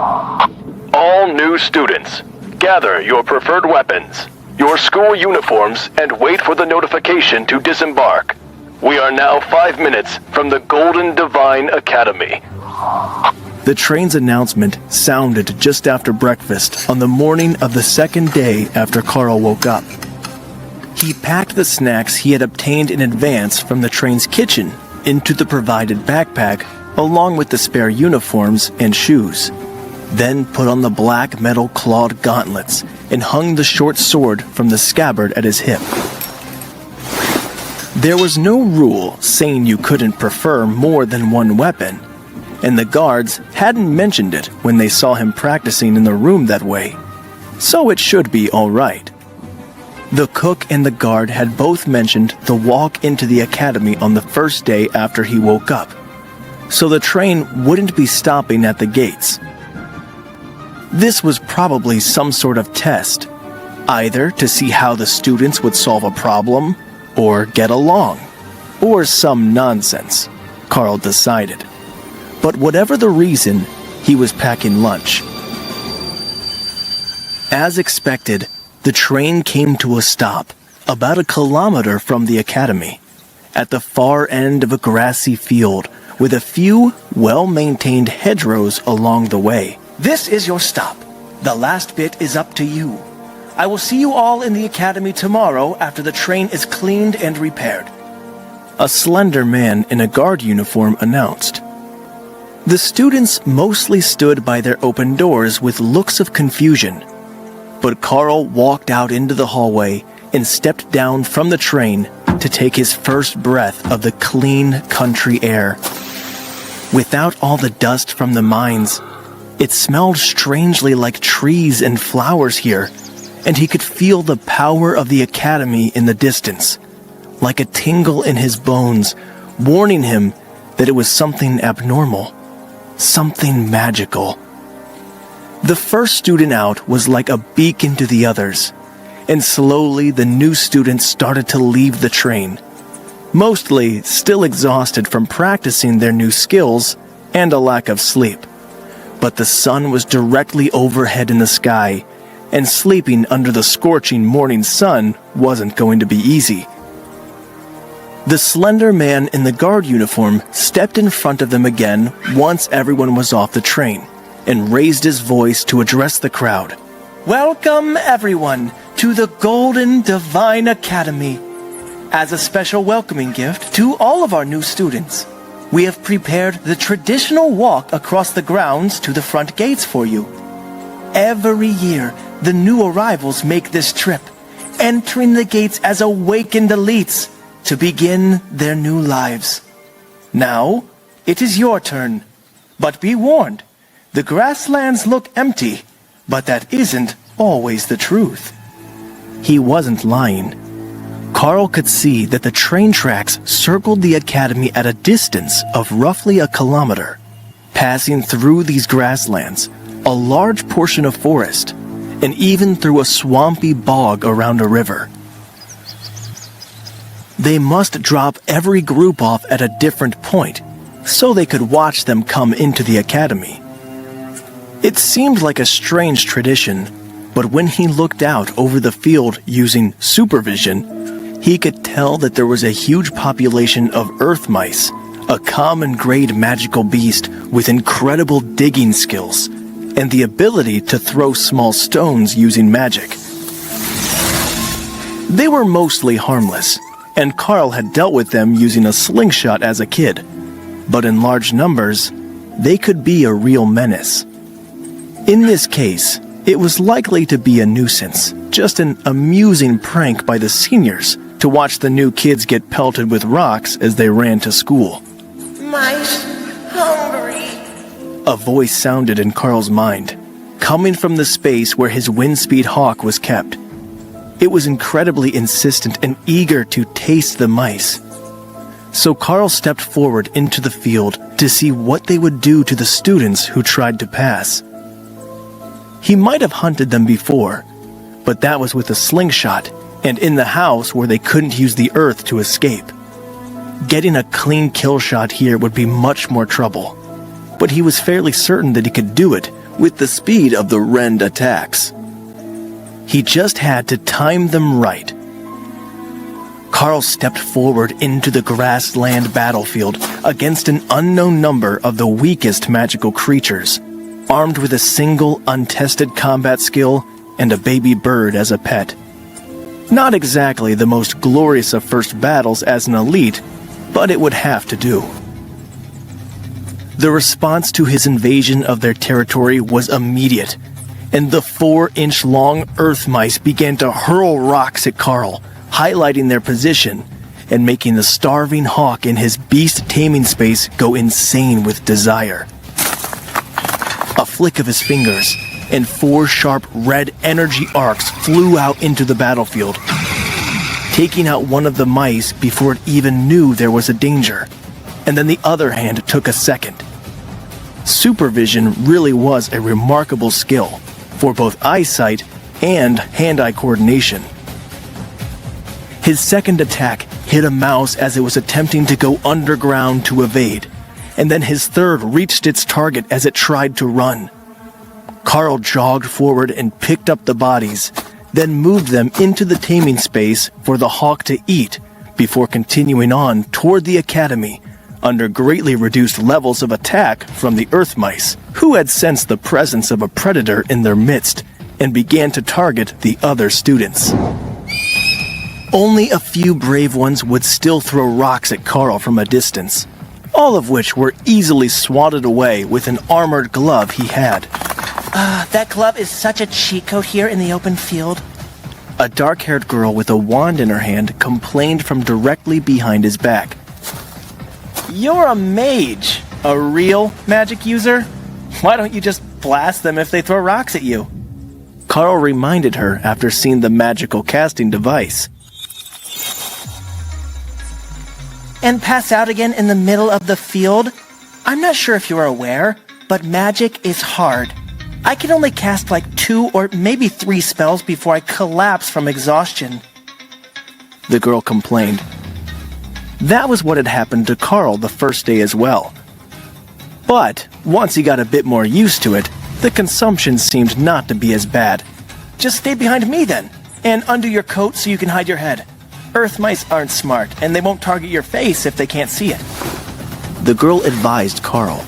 All new students, gather your preferred weapons, your school uniforms, and wait for the notification to disembark. We are now 5 minutes from the Golden Divine Academy. The train's announcement sounded just after breakfast on the morning of the second day after Carl woke up. He packed the snacks he had obtained in advance from the train's kitchen into the provided backpack, along with the spare uniforms and shoes, then put on the black metal clawed gauntlets and hung the short sword from the scabbard at his hip. There was no rule saying you couldn't prefer more than one weapon, and the guards hadn't mentioned it when they saw him practicing in the room that way, so it should be all right. The cook and the guard had both mentioned the walk into the academy on the first day after he woke up, so the train wouldn't be stopping at the gates. This was probably some sort of test, either to see how the students would solve a problem or get along, or some nonsense, Carl decided. But whatever the reason, he was packing lunch. As expected, the train came to a stop about 1 kilometer from the academy, at the far end of a grassy field with a few well-maintained hedgerows along the way. This is your stop. The last bit is up to you. I will see you all in the academy tomorrow after the train is cleaned and repaired. A slender man in a guard uniform announced. The students mostly stood by their open doors with looks of confusion, but Carl walked out into the hallway and stepped down from the train to take his first breath of the clean country air. Without all the dust from the mines, it smelled strangely like trees and flowers here, and he could feel the power of the academy in the distance, like a tingle in his bones, warning him that it was something abnormal, something magical. The first student out was like a beacon to the others, and slowly the new students started to leave the train, mostly still exhausted from practicing their new skills and a lack of sleep. But the sun was directly overhead in the sky, and sleeping under the scorching morning sun wasn't going to be easy. The slender man in the guard uniform stepped in front of them again once everyone was off the train, and raised his voice to address the crowd. Welcome, everyone, to the Golden Divine Academy. As a special welcoming gift to all of our new students, we have prepared the traditional walk across the grounds to the front gates for you. Every year, the new arrivals make this trip, entering the gates as awakened elites to begin their new lives. Now, it is your turn, but be warned. The grasslands look empty, but that isn't always the truth. He wasn't lying. Carl could see that the train tracks circled the academy at a distance of roughly 1 kilometer. Passing through these grasslands, a large portion of forest, and even through a swampy bog around a river. They must drop every group off at a different point, so they could watch them come into the academy. It seemed like a strange tradition, but when he looked out over the field using Supervision, he could tell that there was a huge population of earth mice, a common grade magical beast with incredible digging skills, and the ability to throw small stones using magic. They were mostly harmless, and Carl had dealt with them using a slingshot as a kid, but in large numbers, they could be a real menace. In this case, it was likely to be a nuisance, just an amusing prank by the seniors to watch the new kids get pelted with rocks as they ran to school. Mice hungry. A voice sounded in Carl's mind, coming from the space where his windspeed hawk was kept. It was incredibly insistent and eager to taste the mice. So Carl stepped forward into the field to see what they would do to the students who tried to pass. He might have hunted them before, but that was with a slingshot and in the house where they couldn't use the earth to escape. Getting a clean kill shot here would be much more trouble, but he was fairly certain that he could do it with the speed of the Rend attacks. He just had to time them right. Carl stepped forward into the grassland battlefield against an unknown number of the weakest magical creatures, armed with a single untested combat skill and a baby bird as a pet. Not exactly the most glorious of first battles as an elite, but it would have to do. The response to his invasion of their territory was immediate, and the 4-inch-long earth mice began to hurl rocks at Carl, highlighting their position and making the starving hawk in his beast taming space go insane with desire. A flick of his fingers, and 4 sharp red energy arcs flew out into the battlefield, taking out one of the mice before it even knew there was a danger, and then the other hand took a second. Supervision really was a remarkable skill for both eyesight and hand-eye coordination. His second attack hit a mouse as it was attempting to go underground to evade, and then his third reached its target as it tried to run. Carl jogged forward and picked up the bodies, then moved them into the taming space for the hawk to eat before continuing on toward the academy under greatly reduced levels of attack from the earth mice, who had sensed the presence of a predator in their midst and began to target the other students. Only a few brave ones would still throw rocks at Carl from a distance, all of which were easily swatted away with an armored glove he had. That glove is such a cheat code here in the open field. A dark-haired girl with a wand in her hand complained from directly behind his back. You're a mage. A real magic user? Why don't you just blast them if they throw rocks at you? Carl reminded her after seeing the magical casting device. And pass out again in the middle of the field? I'm not sure if you're aware, but magic is hard. I can only cast like 2 or maybe 3 spells before I collapse from exhaustion. The girl complained. That was what had happened to Carl the first day as well. But once he got a bit more used to it, the consumption seemed not to be as bad. Just stay behind me then, and under your coat so you can hide your head. Earth mice aren't smart, and they won't target your face if they can't see it. The girl advised Carl.